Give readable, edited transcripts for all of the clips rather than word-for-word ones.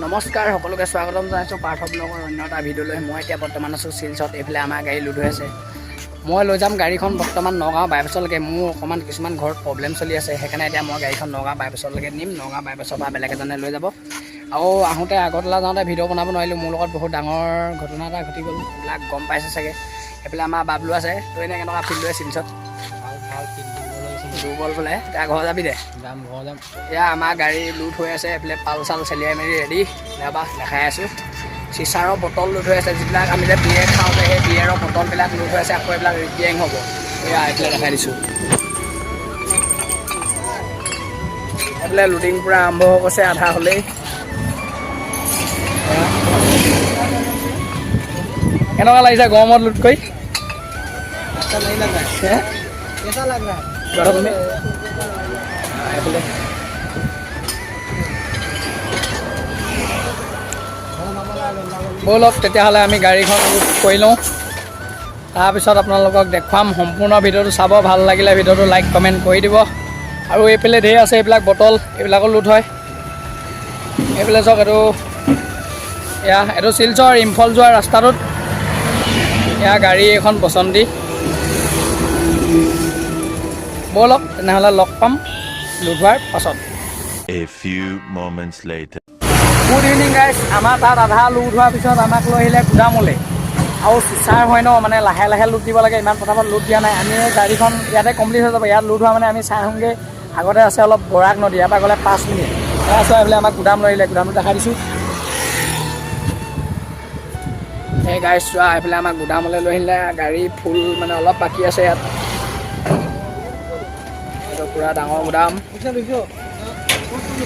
নমস্কাৰ সকলোকে স্বাগতম জনাইছোঁ পাৰ্থ ব্লগৰ অন্য এটা ভিডিঅ'লৈ। মই এতিয়া বৰ্তমান আছোঁ শিলচৰত। এইফালে আমাৰ গাড়ী লোড হৈ আছে। মই লৈ যাম গাড়ীখন বৰ্তমান নগাঁও বাইপাছলৈকে। মোৰ অকণমান কিছুমান ঘৰত প্ৰব্লেম চলি আছে, সেইকাৰণে এতিয়া মই গাড়ীখন নগাঁও বাইপাছলৈকে নিম। নগাঁও বাইপাছৰ পৰা বেলেগ এজনে লৈ যাব। আৰু আহোঁতে আগতলা যাওঁতে ভিডিঅ' বনাব নোৱাৰিলোঁ, মোৰ লগত বহুত ডাঙৰ ঘটনা এটা ঘটি গ'ল। এইবিলাক গম পাইছে চাগে। সেইফালে আমাৰ বাবলু আছে। তই এনেই কেনেকুৱা ফিল্ড লৈ শিলচৰত? দুৰ্বল বোলে, এতিয়া ঘৰ যাবি দে। ঘৰ যাম। এয়া আমাৰ গাড়ী লোড হৈ আছে। এইফালে পাল চাল চেলিয়াই মেলি ৰেডি। এবাৰ দেখাই আছোঁ। চিচাৰৰ বটল লোড হৈ আছে, যিবিলাক আমি যে বিয়েৰ খাওঁ যে সেই বিয়েৰৰ বটলবিলাক লোড হৈ আছে। আকৌ এইবিলাক ৰিপেয়াৰিং হ'ব। এয়া এইফালে দেখাই দিছোঁ। এইফালে লোডিং পূৰা আৰম্ভ হৈ গৈছে, আধা হ'লেই। কেনেকুৱা লাগিছে গৰমত লোড কৰি? ব'লক তেতিয়াহ'লে আমি গাড়ীখন লোড কৰি লওঁ, তাৰপিছত আপোনালোকক দেখুৱাম। সম্পূৰ্ণ ভিডিঅ'টো চাব, ভাল লাগিলে ভিডিঅ'টো লাইক কমেণ্ট কৰি দিব। আৰু এইফালে ধেৰ আছে, এইবিলাক বটল, এইবিলাকো লোড হয়। এইফালে চাওক, এইটো শিলচৰ ইম্ফল যোৱা ৰাস্তাটোত এয়া গাড়ী এখন বসন্তী। ব'লক তেনেহ'লে লগ পাম লোড হোৱাৰ পাছত। A few moments later. Good evening guys. আমাৰ তাত আধা লোড হোৱাৰ পিছত আমাক লৈ আহিলে গুদামলৈ। আৰু চিচাৰ হয় ন, মানে লাহে লাহে লোড দিব লাগে, ইমান পটাপট লোড দিয়া নাই। আমি গাড়ীখন ইয়াতে কমপ্লিট হৈ যাব। ইয়াত লোড হোৱা মানে আমি চাই আহোঁগৈ। আগতে আছে অলপ বৰাক নদী, ইয়াৰ পৰা গ'লে 5 মিনিট। তাৰপিছত এইফালে আমাক গুদাম লৈ আহিলে, গুদামটো দেখাই দিছোঁ। এই গাড়ী চোৱা, এইফালে আমাক গুদামলৈ লৈ আহিলে। গাড়ী ফুল মানে অলপ বাকী আছে ইয়াত। এইটো পূৰা ডাঙৰ গুদাম।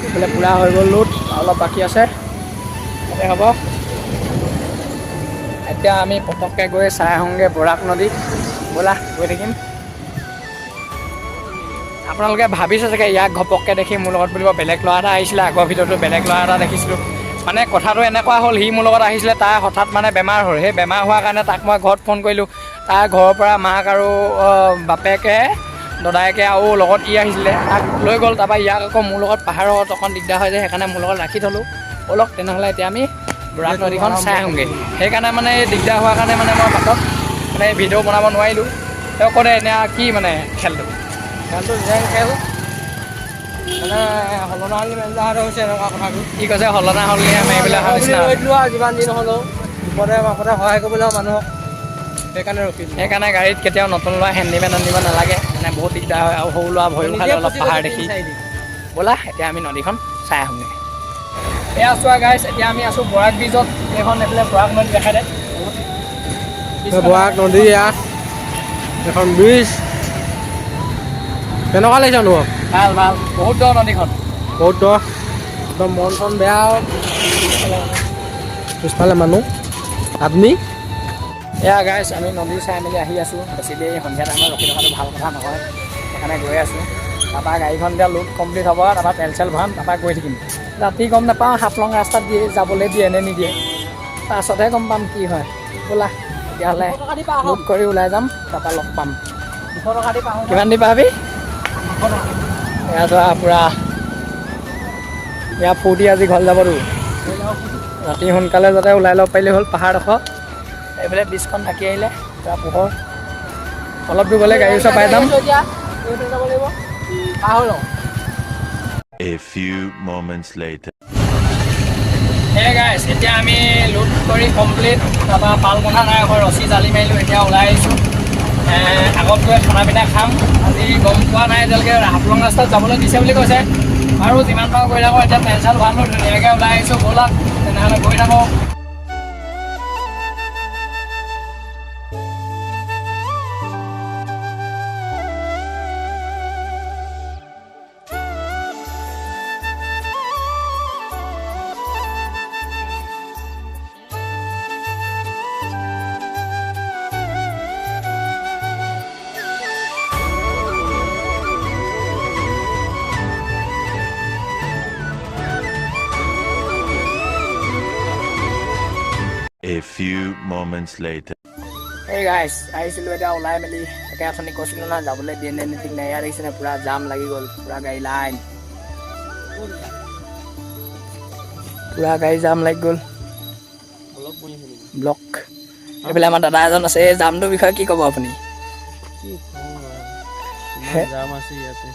এইফালে পূৰা হৈ গ'ল লোড, অলপ বাকী আছে। তাতে হ'ব। এতিয়া আমি পটককৈ গৈ চাই আহোঁগৈ বৰাক নদী। ব'লা গৈ থাকিম। আপোনালোকে ভাবিছে চাগে ইয়াক ঘপককৈ দেখি মোৰ লগত বুলিব বেলেগ ল'ৰা এটা আহিছিলে। আগৰ ভিতৰতো বেলেগ ল'ৰা এটা দেখিছিলোঁ। মানে কথাটো এনেকুৱা হ'ল, সি মোৰ লগত আহিছিলে, তাৰ হঠাৎ মানে বেমাৰ হ'ল। সেই বেমাৰ হোৱাৰ কাৰণে তাক মই ঘৰত ফোন কৰিলোঁ। তাৰ ঘৰৰ পৰা মাক আৰু বাপেকে, দদায়েকে আৰু লগত ই আহিছিলে, তাক লৈ গ'ল। তাৰপৰা ইয়াক আকৌ মোৰ লগত পাহাৰত অকণ দিগদাৰ হয় যে, সেইকাৰণে মোৰ লগত ৰাখি থ'লোঁ। ব'লক তেনেহ'লে এতিয়া আমি বৰাক নদীখন চাই আহোঁগৈ। সেইকাৰণে মানে এই দিগদাৰ হোৱাৰ কাৰণে মানে মই পাছত মানে ভিডিঅ' বনাব নোৱাৰিলোঁ। তেওঁ ক'লে এনে কি মানে খেলটো জেং খেল মানে সলনা সলনি মেজা হৈছে এনেকুৱা কথাটো। কি কৈছে? সলনা সলনি মাৰিবলৈ অহা নিচিনা যিমান দিন হ'লেও বিপদে আপদে সহায় কৰিবলৈ মানুহক, সেইকাৰণে ৰখিম। সেইকাৰণে গাড়ীত কেতিয়াও নতুন ল'ৰা হেণ্ডিমেন আনিব নালাগে, মানে বহুত দিগদাৰ হয়। আৰু সৰু ল'ৰা ভয়ো খালে অলপ পাহাৰ দেখি। ব'লা এতিয়া আমি নদীখন চাই আহোঁগৈ। এয়া চোৱা গাইছ, এতিয়া আমি আছোঁ বৰাক ব্ৰিজত। এইখন এইফালে বৰাক নদী দেখাই দে। বৰাক নদী, ইয়াত এখন ব্ৰিজ। কেনেকুৱা লাগিছে অনুভৱ? ভাল ভাল, বহুত দ নদীখন, বহুত দ, একদম মন চন বেয়া। পিছফালে মানুহ আপুনি। এয়া গাইছ, আমি নদী চাই মেলি আহি আছোঁ। বেছি দেৰি সন্ধিয়া টাইমত ৰখি থকাটো ভাল কথা নহয়, সেইকাৰণে গৈ আছোঁ। তাৰপৰা গাড়ীখন এতিয়া লোড কমপ্লিট হ'ব, তাৰপৰা তেল চেল ভৰাম, তাৰপৰা গৈ থাকিম। ৰাতি গম নাপাওঁ হাফলং ৰাস্তাত দিয়ে যাবলৈ দিয়ে নে নিদিয়ে, পাছতহে গম পাম কি হয়। ব'লা তেতিয়াহ'লে লোড কৰি ওলাই যাম, তাৰপৰা লগ পাম। 200 টকা দি পাওঁ। কিমান দি পাবি? এয়া চোৱা পূৰা ইয়াৰ ফূৰ্তি, আজি ঘৰ যাবতো। ৰাতি সোনকালে যাতে ওলাই ল'ব পাৰিলে হ'ল পাহাৰডোখৰ। এইফালে ব্ৰিজখন থাকি আহিলে পূৰা পোহৰ। অলপ দূৰ গ'লে গাড়ী ওচৰ পাই যাম। A few moments later. এই গাইছ, এতিয়া আমি লোড কৰি কমপ্লিট। তাৰপৰা পাল বন্ধা নাই, আকৌ ৰছী জালি মাৰিলোঁ। এতিয়া ওলাই আহিছোঁ। আগত গৈ খানা পিনা খাম। আজি গম পোৱা নাই এতিয়ালৈকে হাফলং ৰাস্তাত যাবলৈ দিছে বুলি কৈছে। আৰু যিমান পাৰোঁ গৈ থাকোঁ। এতিয়া তেল চেল ভৰালোঁ, ধুনীয়াকৈ ওলাই আহিছোঁ। ব'লক তেনেহ'লে গৈ থাকোঁ। A few moments later. এই গাইছ, আহিছিলোঁ এতিয়া ওলাই মেলি। তাকে অথনি কৈছিলোঁ না যাবলৈ দিয়ে নে ঠিক নাই। ইয়াত দেখিছেনে পূৰা জাম লাগি গ'ল, পূৰা গাড়ী লাইন। পুৰা গাড়ী জাম লাগি গ'ল ব্লক এইফালে আমাৰ দাদা এজন আছে এই জামটোৰ বিষয়ে কি ক'ব আপুনি জাম আছে ইয়াতে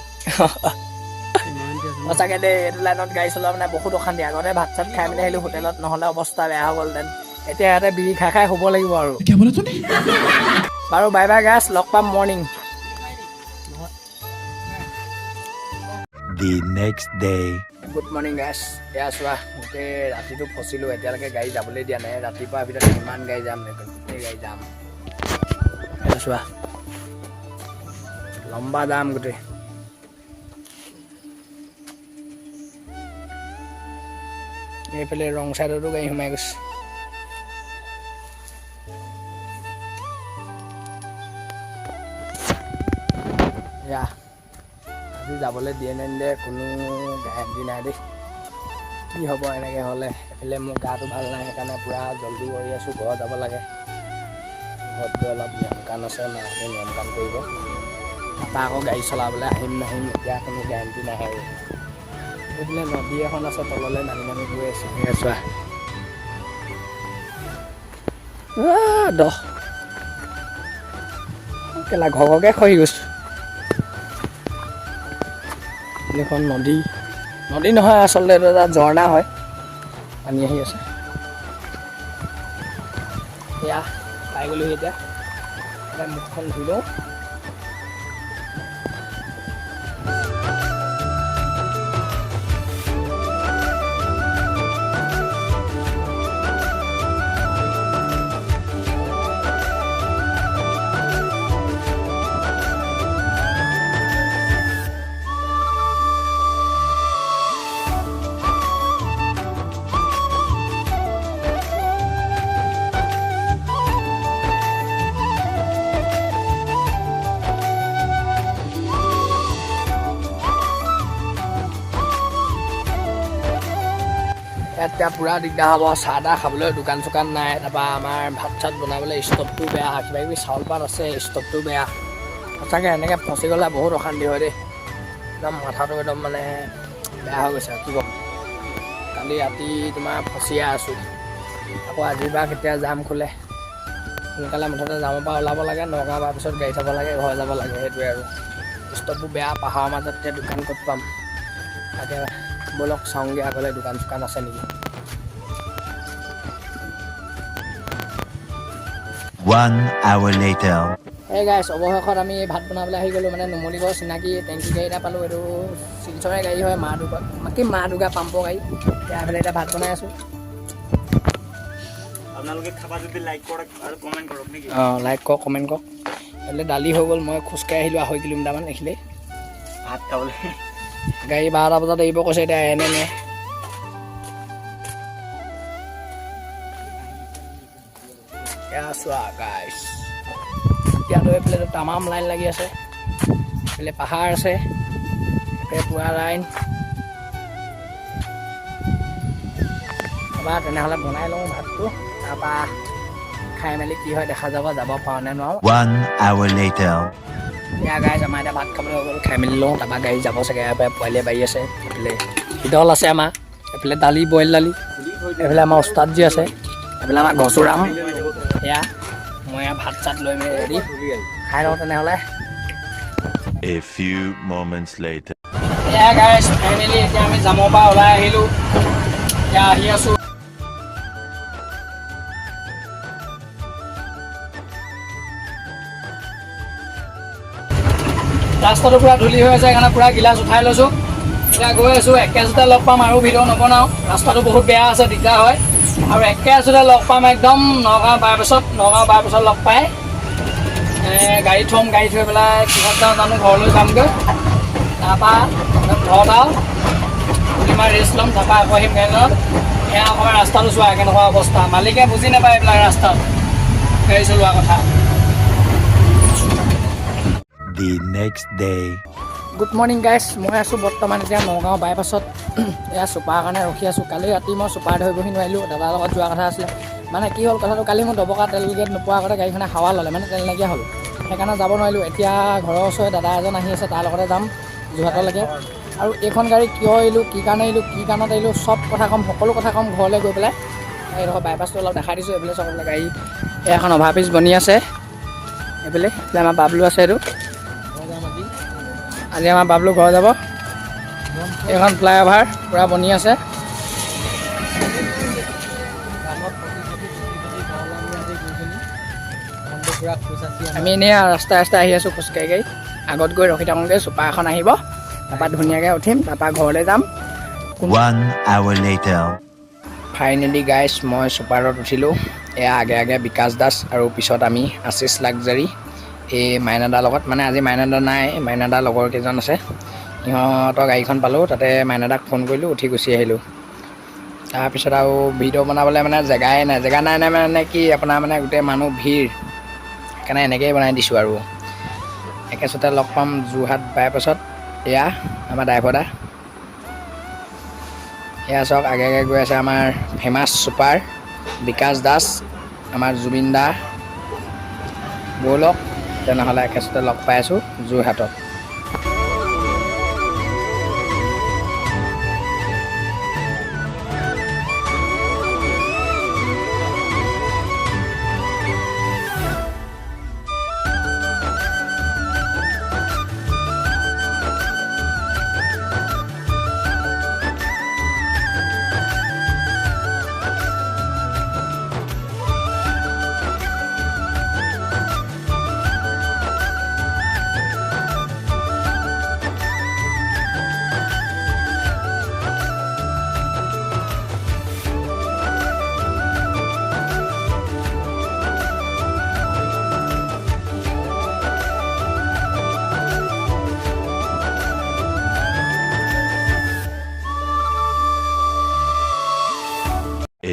সঁচাকৈ দেই এইটো লাইনত গাড়ী চলোৱা মানে বহুত অশান্তি আগতে ভাত চাত খাই মেলি আহিলোঁ হোটেলত নহ'লে অৱস্থা বেয়া হৈ গ'লহেঁতেন এতিয়া ইয়াতে বিড়ি খাই খাই শুব লাগিব আৰু বাৰু বাই বাই গাছ লগ পাম morning The next day. Good morning গাছ এয়া চোৱা গোটেই ৰাতিটো ফচিলোঁ এতিয়ালৈকে গাড়ী যাবলৈ দিয়া নাই ৰাতিপুৱাৰ ভিতৰত ইমান গাড়ী যাম গোটেই গাড়ী যাম এয়া চোৱা লম্বা যাম গোটেই এইফালে ৰং চাইডতো গাড়ী সোমাই গৈছে এয়া আজি যাবলৈ দিয়ে নে নিদিয়ে কোনো গেৰাণ্টি নাই দেই কি হ'ব এনেকৈ হ'লে এইফালে মোৰ গাটো ভাল নাই সেইকাৰণে পূৰা জলদি কৰি আছোঁ ঘৰত যাব লাগে ঘৰত গৈ অলপ নিয়ম কাম আছে মাহঁতে নিয়ম কাম কৰিব তাৰপৰা আকৌ গাড়ী চলাবলৈ আহিম নাহিম এতিয়া কোনো গেৰাণ্টি নাহে আৰু এইফালে নদী এখন আছে তললৈ নামি নামি গৈ আছোঁ চোৱা দহ কেলা ঘৰকে খহি গৈছোঁ এখন নদী নদী নহয় আচলতে এইটো এটা ঝৰ্ণা হয় পানী আহি আছে এয়া পাই গ'লোহি এতিয়া মুখখন ধুই লওঁ এতিয়া পূৰা দিগদাৰ হ'ব চাহ তাহ খাবলৈ দোকান চোকান নাই তাৰপৰা আমাৰ ভাত চাত বনাবলৈ ষ্টভটো বেয়া কিবা কিবি চাউল পাত আছে ষ্টভটো বেয়া সঁচাকৈ এনেকৈ ফচি গ'লে বহুত অশান্তি হয় দেই একদম মাথাটো একদম মানে বেয়া হৈ গৈছে কি ক'ম কালি ৰাতি তোমাৰ ফচিয়ে আছোঁ আকৌ আজিৰ পৰা কেতিয়া যাম খোলে সোনকালে মুঠতে যামৰ পৰা ওলাব লাগে নগাঁও হোৱাৰ পিছত গাড়ী থ'ব লাগে ঘৰ যাব লাগে সেইটোৱে আৰু ষ্টভটো বেয়া পাহাৰৰ মাজত এতিয়া দোকান ক'ত পাম তাকে ব'লক চাওঁগৈ আগলৈ দোকান চোকান আছে নেকি 1 hour later. এই গাইছ অৱশেষত আমি ভাত বনাবলৈ আহি গ'লোঁ মানে নুমলীগড় চিনাকি টেংকি গাড়ী এটা পালোঁ এইটো শিলচৰৰে গাড়ী হয় মা দুৰ্গা পাম্পৰ গাড়ী এতিয়া এইফালে এতিয়া ভাত বনাই আছোঁ আপোনালোকে খাবা যদি লাইক কৰক আৰু কমেণ্ট কৰক নেকি অঁ লাইক কৰক কমেণ্ট কৰক এইফালে দালি হৈ গ'ল মই খোজকাঢ়ি আহিলোঁ 2.5 কিলোমিটাৰমান এইখিলে ভাত খাবলৈ গাড়ী 12টা বজাত আহিব কৈছে এতিয়া এনে নে এয়া চোৱা গাইছ এতিয়াতো এইফালে তামাম লাইন লাগি আছে এইফালে পাহাৰ আছে এইফালে পুৰা লাইন এবাৰ তেনেহ'লে বনাই লওঁ ভাতটো তাৰপৰা খাই মেলি কি হয় দেখা যাব পাৰোঁ নে নোৱাৰোঁ 1 hour later. এয়া গাইছ আমাৰ এতিয়া ভাত খাবলৈ হৈ গ'ল খাই মেলি লওঁ তাৰপৰা গাড়ী যাব চাগে ইয়াৰ পৰা পোৱালীয়ে বাঢ়ি আছে এইফালে শীতল আছে আমাৰ এইফালে দালি বইল দালি এইফালে আমাৰ ওস্তাদজি আছে এইফালে আমাৰ গছুৰাম এয়া মই এয়া ভাত চাত লৈ মেলি ৰেডি খাই লওঁ তেনেহ'লে A few moments later. এয়া গাইছ ফাইনেলি এতিয়া আমি জামৰ পৰা ওলাই আহিলোঁ এতিয়া আহি আছোঁ ৰাস্তাটো পূৰা ধূলি হৈ আছে সেইকাৰণে পূৰা গিলাচ উঠাই লৈছোঁ এতিয়া গৈ আছোঁ একেচোতে লগ পাম আৰু ভিডিঅ' নবনাওঁ ৰাস্তাটো বহুত বেয়া আছে দিগদাৰ হয় আৰু একেচোতে লগ পাম একদম নগাঁও বাইপাছত লগ পাই গাড়ী থ'ম গাড়ী থৈ পেলাই কিহত যাওঁ জানো ঘৰলৈ যামগৈ তাৰপৰা ঘৰত আৰু দুদিনমান ৰেষ্ট ল'ম তাৰপৰা আকৌ আহিম গাড়ীত এয়া অকণমান ৰাস্তাটো চোৱা কেনেকুৱা অৱস্থা মালিকে বুজি নাপায় এইবিলাক ৰাস্তাত গাড়ী চলোৱা কথা The next day. Good morning গাইছ মই আছোঁ বৰ্তমান এতিয়া নগাঁও বাইপাছত এয়া চুপাৰ কাৰণে ৰখি আছোঁ কালি ৰাতি মই চুপাৰ ধৰিবহি নোৱাৰিলোঁ দাদাৰ লগত যোৱা কথা আছিলে মানে কি হ'ল কথাটো কালি মই দবকা তেল গেট নোপোৱাৰ আগতে গাড়ীখনে হাৱা ল'লে মানে তেল নাইকিয়া হ'ল সেইকাৰণে যাব নোৱাৰিলোঁ এতিয়া ঘৰৰ ওচৰৰে দাদা এজন আহি আছে তাৰ লগতে যাম যোৰহাটলৈকে আৰু এইখন গাড়ী কিয় আহিলোঁ, কি কাৰণে আহিলোঁ, কি কাৰণত আহিলোঁ, চব কথা ক'ম, সকলো কথা ক'ম ঘৰলৈ গৈ পেলাই। এইডোখৰ বাইপাছটো অলপ দেখাই দিছোঁ। এইফালে চব গাড়ী এখন অভাৰব্ৰিজ বনি আছে। এইফালে আমাৰ বাবলু আছে। এইটো আজি আমাৰ বাবলু ঘৰ যাব। এইখন ফ্লাইঅভাৰ পূৰা বনি আছে। আমি এনেই ৰাস্তাই ৰাস্তাই আহি আছোঁ খোজকাঢ়ি গাড়ী। আগত গৈ ৰখি থাকোঁগৈ, চুপাৰ এখন আহিব, তাৰপৰা ধুনীয়াকৈ উঠিম, তাৰপৰা ঘৰলৈ যাম। 1 hour later. ফাইনেলি গাইছ মই চুপাৰত উঠিলোঁ। এয়া আগে আগে বিকাশ দাস আৰু পিছত আমি আশিষ লাক্সাৰী এই মাইনাদাৰ লগত, মানে আজি মাইনাদা নাই, মাইনাদাৰ লগৰ কেইজন আছে, সিহঁতৰ গাড়ীখন পালোঁ। তাতে মাইনাদাক ফোন কৰিলোঁ, উঠি গুচি আহিলোঁ। তাৰপিছত আৰু ভিডিঅ' বনাবলৈ মানে জেগা নাই মানে কি আপোনাৰ মানে গোটেই মানুহ ভিৰ, সেইকাৰণে এনেকৈয়ে বনাই দিছোঁ। আৰু একেচতে লগ পাম যোৰহাট বাইপাছত। এয়া আমাৰ ড্ৰাইভাৰ দা, এয়া চাওক আগে আগে গৈ আছে আমাৰ ফেমাছ চুপাৰ বিকাশ দাস, আমাৰ জুবিন দা। ব'লক তেনেহ'লে একেচতে লগ পাই আছোঁ যোৰহাটত।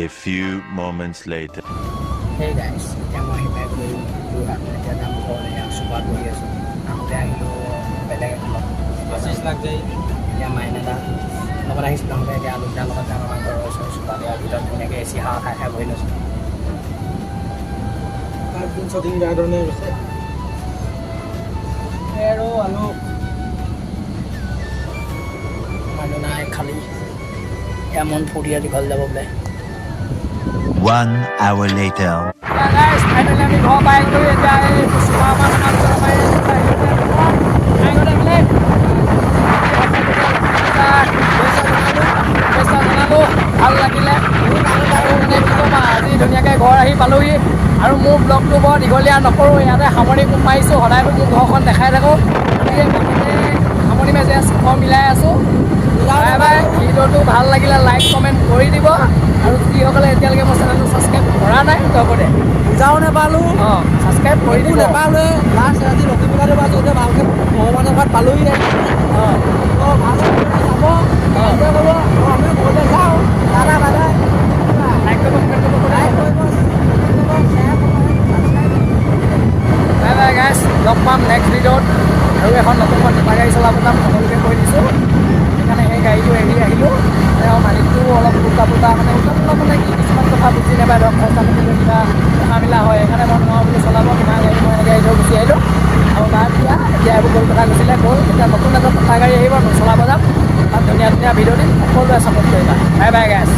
A few moments later. সেই গাইছ এতিয়া মই আহি পাই গ'লোঁ যোৰহাট। এতিয়া যাম ঘৰলৈ। চুপাৰত বহি আছোঁ। আহোঁতে আহিলোঁ বেলেগ এখনত আশিষ লাক্সাৰী। এতিয়া মাইনাদা লগত আহিছিলোঁ। আহোঁতে এতিয়া আলুদাৰ লগত যাম আমাৰ ঘৰৰ ওচৰৰ চুপাৰ। ইয়াৰ ভিতৰত ধুনীয়াকৈ এ চি হাৱা খাই খাই বহি লৈছোঁ। শ্বুটিং বেয়া ধৰণে গৈছে আৰু আলু মানুহ নাই খালী। এতিয়া মন ফূৰ্তি দীঘল যাব বোলে। 1 hour later. ফাইনেলি আমি ঘৰ পাই গ'লোঁ। এতিয়া এই চুপাৰখন জনালোঁ, ভাল লাগিলে। আৰু মানে কি ক'ম আজি ধুনীয়াকৈ ঘৰ আহি পালোঁহি। আৰু মোৰ ব্লগটো বৰ দীঘলীয়া নকৰোঁ, ইয়াতে সামৰি মাৰিছোঁ। সদায়তো মোৰ ঘৰখন দেখাই থাকোঁ, গতিকে সামৰি ঘৰ মিলাই আছোঁ। Bye bye. ভিডিঅ'টো ভাল লাগিলে লাইক কমেণ্ট কৰি দিব। আৰু যিসকলে এতিয়ালৈকে মোৰ চেনেলটো ছাবস্ক্ৰাইব কৰা নাই হ'ব দে, পূজাও নাপালোঁ, অঁ ছাবস্ক্ৰাইব কৰি দিব। নাপালোৱে লাষ্ট আজি লখিমপুৰতে পাইছোঁ। এতিয়া ভালকৈ ভগৱানৰ ঘৰত পালোঁহি নাই। অঁ ভালকৈ চাব, এনজয় কৰিব। আমি ঘৰলৈ যাওঁ। দাদা দাদা লাইক কৰিব, কমেণ্ট কৰিব, লাইক কৰিব, শ্বেয়াৰ কৰিব, ছাবস্ক্ৰাইব কৰিব। বাই বাই গাইছ। লগ পাম নেক্সট ভিডিঅ'ত। আৰু এখন নতুনখন টাটা গাড়ী চলাব যাম, সকলোকে কৈ দিছোঁ। সেইকাৰণে সেই গাড়ীটো এৰি আহিলোঁ। তেওঁ মালিকটো অলপ উল্টা পুল্টা মানে কি কিছুমান কথা বুজি নাপায়, ধৰক খৰচা পাতিলৈ কিবা কথা মিলা হয়। সেইকাৰণে মই নোৱাৰোঁ বুলি চলাব। তোমাৰ গাড়ী মই এনেকৈ এৰি থৈ গুচি আহিলোঁ। আৰু তাত এতিয়া এইবোৰ গ'ল কথা গৈছিলে গ'ল। এতিয়া নতুন এটা টাটা গাড়ী আহিব, চলাব যাম। তাত ধুনীয়া ধুনীয়া ভিডিঅ' দিম, সকলোৱে ছাপোৰ্ট কৰিবা। বাই বাই গাইছ।